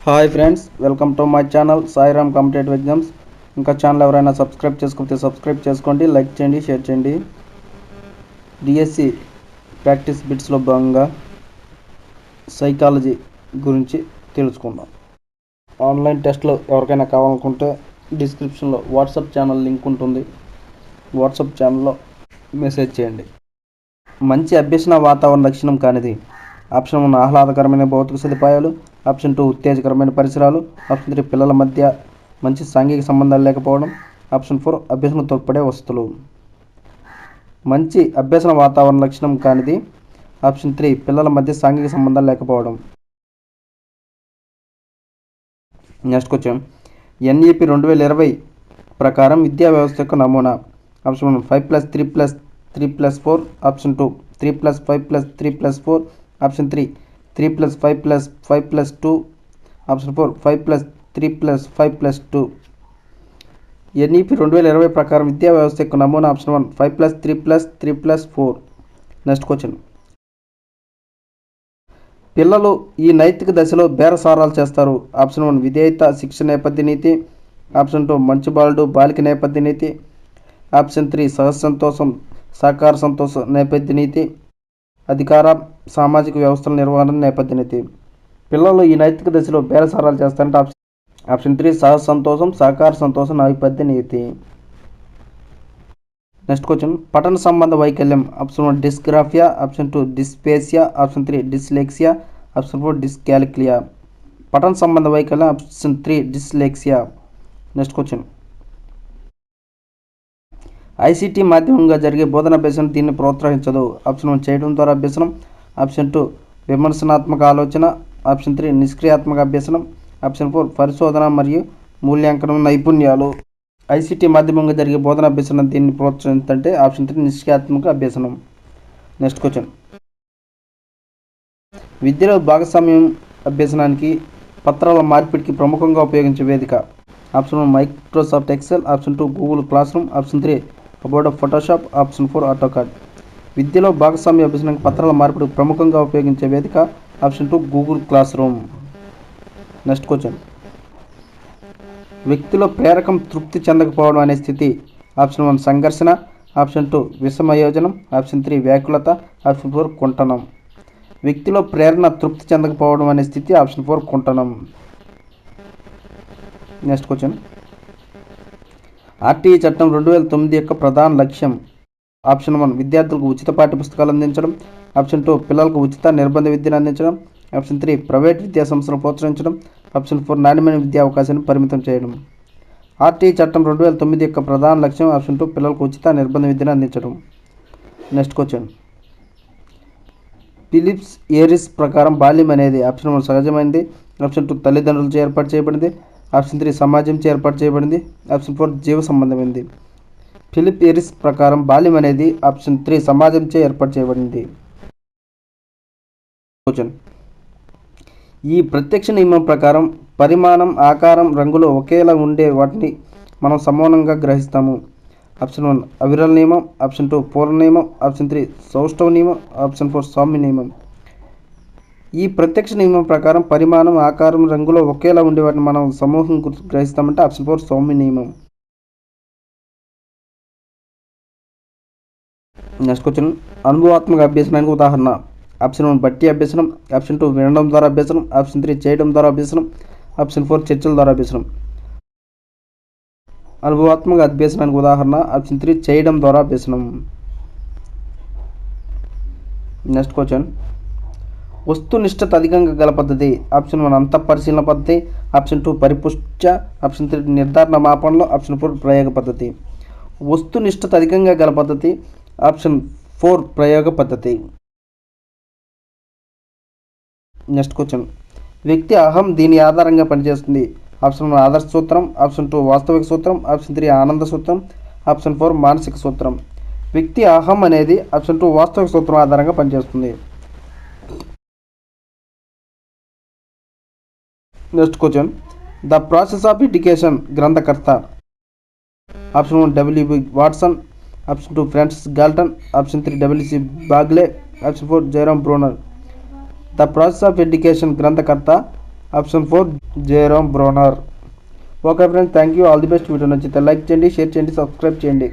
Hi friends, welcome to my channel Sairam competitive exams. ఇంకా channel ఎవరైనా subscribe చేసుకోకపోతే subscribe చేసుకోండి, లైక్ చేయండి, షేర్ చేయండి. డిఎస్సి ప్రాక్టీస్ బిట్స్లో భాగంగా సైకాలజీ గురించి తెలుసుకుందాం. ఆన్లైన్ టెస్ట్లో ఎవరికైనా కావాలనుకుంటే డిస్క్రిప్షన్లో వాట్సాప్ ఛానల్ లింక్ ఉంటుంది. వాట్సాప్ ఛానల్లో మెసేజ్ చేయండి. మంచి అభ్యసన వాతావరణ లక్షణం కానిది. ఆప్షన్ 1 ఆహ్లాదకరమైన భౌతిక సదుపాయాలు, ఆప్షన్ 2 ఉత్తేజకరమైన పరిసరాలు, ఆప్షన్ 3 పిల్లల మధ్య మంచి సాంఘిక సంబంధాలు లేకపోవడం, ఆప్షన్ 4 అభ్యసన తోడ్పడే వస్తువులు. మంచి అభ్యసన వాతావరణ లక్షణం కానిది ఆప్షన్ 3 పిల్లల మధ్య సాంఘిక సంబంధాలు లేకపోవడం. నెక్స్ట్ క్వశ్చన్, ఎన్ఈపి 2020 ప్రకారం విద్యా వ్యవస్థ యొక్క నమూనా. Option 1 5+3+3+4, option 2 3+5+3+4, option 3 3+5+5+2, option 4 5+3+5+2. NEP 2020 ప్రకారం విద్యా వ్యవస్థ యొక్క నమూనా ఆప్షన్ 1 5+3+3+4. నెక్స్ట్ క్వశ్చన్, పిల్లలు ఈ నైతిక దశలో బేరసారాలు చేస్తారు. ఆప్షన్ 1 విధేయత శిక్ష నేపథ్య నీతి, ఆప్షన్ 2 మంచి బాలుడు బాలిక నేపథ్య నీతి, ఆప్షన్ 3 సహజ సంతోషం సహకార సంతోష నేపథ్య నీతి, అధికార సామాజిక వ్యవస్థల నిర్వహణ నేపథ్య నీతి. పిల్లలు ఈ నైతిక దశలో బేరసారాలు చేస్తారంటే ఆప్షన్ 3 సహజ సంతోషం సహకార సంతోషం నేపథ్య నీతి. నెక్స్ట్ క్వశ్చన్, పఠన సంబంధ వైకల్యం. Option 1 dysgraphia, option 2 dysphasia, option 3 dyslexia, option 4 dyscalculia. పఠన సంబంధ వైకల్యం option 3 dyslexia. Next question, ICT మాధ్యమంగా జరిగే బోధన అభ్యసనం దీన్ని ప్రోత్సహించదు. ఆప్షన్ 1 చేయడం ద్వారా అభ్యసనం, ఆప్షన్ 2 విమర్శనాత్మక ఆలోచన, ఆప్షన్ 3 నిష్క్రియాత్మక అభ్యసనం, ఆప్షన్ 4 పరిశోధన మరియు మూల్యాంకనం నైపుణ్యాలు. ఐసీటీ మాధ్యమంగా జరిగే బోధన అభ్యసనం దీన్ని ప్రోత్సహించంటే ఆప్షన్ 3 నిష్క్రియాత్మక అభ్యసనం. నెక్స్ట్ క్వశ్చన్, విద్యలో భాగస్వామ్యం అభ్యసనానికి పత్రాల మార్పిడికి ప్రముఖంగా ఉపయోగించే వేదిక. Option 1 Microsoft Excel, option 2 Google class room, option 3 about Photoshop, option 4 AutoCAD. విద్యలో భాగస్వామ్య అభ్యసనానికి పత్రాల మార్పిడి ప్రముఖంగా ఉపయోగించే వేదిక option 2 Google class room. Next question, వ్యక్తిలో ప్రేరకం తృప్తి చెందకపోవడం అనే స్థితి. ఆప్షన్ 1 సంఘర్షణ, ఆప్షన్ 2 విషమయోజనం, ఆప్షన్ 3 వ్యాకులత, ఆప్షన్ 4 కుంటనం. వ్యక్తిలో ప్రేరణ తృప్తి చెందకపోవడం అనే స్థితి ఆప్షన్ 4 కుంటనం. నెక్స్ట్ క్వశ్చన్, ఆర్టీఈ చట్టం 2009 యొక్క ప్రధాన లక్ష్యం. ఆప్షన్ 1 విద్యార్థులకు ఉచిత పాఠ్యపుస్తకాలు అందించడం, ఆప్షన్ 2 పిల్లలకు ఉచిత నిర్బంధ విద్యను అందించడం, ఆప్షన్ 3 ప్రైవేట్ విద్యా సంస్థలను ప్రోత్సహించడం, ఆప్షన్ 4 నాణ్యమైన విద్యా అవకాశాన్ని పరిమితం చేయడం. ఆర్టీఈ చట్టం 2009 యొక్క ప్రధాన లక్ష్యం ఆప్షన్ 2 పిల్లలకు ఉచిత నిర్బంధ విద్యను అందించడం. నెక్స్ట్ క్వశ్చన్, ఫిలిప్స్ ఏరిస్ ప్రకారం బాల్యం అనేది ఆప్షన్ 1 సహజమైనది, ఆప్షన్ 2 తల్లిదండ్రులచే ఏర్పాటు చేయబడింది, ఆప్షన్ 3 సమాజంచే ఏర్పాటు చేయబడింది, ఆప్షన్ 4 జీవ సంబంధమైనది. ఫిలిప్ ఏరిస్ ప్రకారం బాల్యం అనేది ఆప్షన్ 3 సమాజంచే ఏర్పాటు చేయబడింది. క్వశ్చన్, ఈ ప్రత్యక్ష నియమం ప్రకారం పరిమాణం ఆకారం రంగులో ఒకేలా ఉండే వాటిని మనం సమానంగా గ్రహిస్తాము. ఆప్షన్ 1 అవిరళ నియమం, ఆప్షన్ 2 పూర్ణ నియమం, ఆప్షన్ 3 సౌష్ఠవ నియమం, ఆప్షన్ 4 సౌమ్య నియమం. ఈ ప్రత్యక్ష నియమం ప్రకారం పరిమాణం ఆకారం రంగులో ఒకేలా ఉండే వాటిని మనం సమూహం గ్రహిస్తామంటే ఆప్షన్ 4 సౌమ్య నియమం. నెక్స్ట్ క్వశ్చన్, అనుభవాత్మక అభ్యసనానికి ఉదాహరణ. ఆప్షన్ 1 బట్టి అభ్యసనం, ఆప్షన్ 2 వినడం ద్వారా అభ్యసనం, ఆప్షన్ 3 చేయడం ద్వారా అభ్యసనం, ఆప్షన్ 4 చర్చల ద్వారా అభ్యసనం. అనుభవాత్మక అభ్యసనానికి ఉదాహరణ ఆప్షన్ 3 చేయడం ద్వారా అభ్యసనం. నెక్స్ట్ క్వశ్చన్, వస్తునిష్టత అధికంగా గల పద్ధతి. ఆప్షన్ 1 అంతఃపరిశీలన పద్ధతి, ఆప్షన్ 2 పరిపుష్ట, ఆప్షన్ 3 నిర్ధారణ మాపనలో, ఆప్షన్ 4 ప్రయోగ పద్ధతి. వస్తునిష్టత అధికంగా గల పద్ధతి ఆప్షన్ 4 ప్రయోగ పద్ధతి. నెక్స్ట్ క్వశ్చన్, వ్యక్తి అహం దీని ఆధారంగా పనిచేస్తుంది. ఆప్షన్ 1 ఆదర్శ సూత్రం, ఆప్షన్ 2 వాస్తవిక సూత్రం, ఆప్షన్ 3 ఆనంద సూత్రం, ఆప్షన్ 4 మానసిక సూత్రం. వ్యక్తి అహం అనేది ఆప్షన్ 2 వాస్తవిక సూత్రం ఆధారంగా పనిచేస్తుంది. Next question, the process of education గ్రంథకర్త. Option 1 WB Watson, option 2 Francis Galton, option 3 WC Bagley, option 4 Jerome Bruner. The process of education గ్రంథకర్త option 4 Jerome Bruner. Okay friends, thank you, all the best. Video నచ్చితే like చేయండి, share చేయండి, subscribe చేయండి.